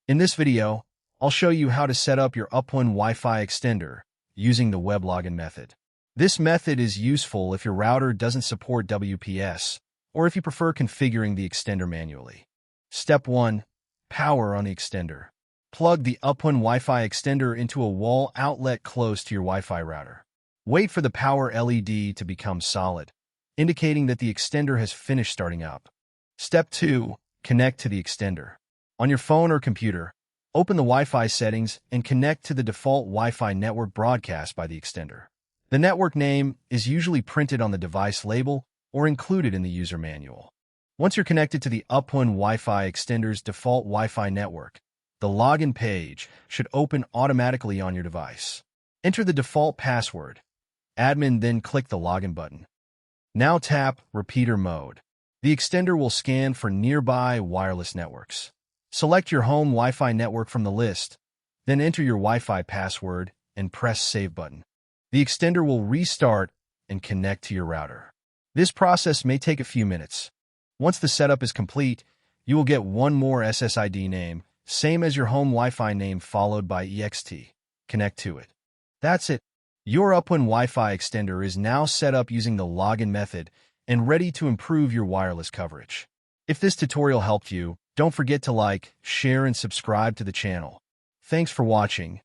In this video, I'll show you how to set up your Uppoon Wi-Fi extender using the web login method. This method is useful if your router doesn't support WPS or if you prefer configuring the extender manually. Step 1. Power on the extender. Plug the Uppoon Wi-Fi extender into a wall outlet close to your Wi-Fi router. Wait for the power LED to become solid, indicating that the extender has finished starting up. Step 2. Connect to the extender. On your phone or computer, open the Wi-Fi settings and connect to the default Wi-Fi network broadcast by the extender. The network name is usually printed on the device label or included in the user manual. Once you're connected to the Uppoon Wi-Fi extender's default Wi-Fi network, the login page should open automatically on your device. Enter the default password. Admin then click the login button. Now tap Repeater Mode. The extender will scan for nearby wireless networks. Select your home Wi-Fi network from the list, then enter your Wi-Fi password and press Save button. The extender will restart and connect to your router. This process may take a few minutes. Once the setup is complete, you will get one more SSID name, same as your home Wi-Fi name followed by EXT. Connect to it. That's it. Your Uppoon Wi-Fi extender is now set up using the login method and ready to improve your wireless coverage. If this tutorial helped you, don't forget to like, share, and subscribe to the channel. Thanks for watching.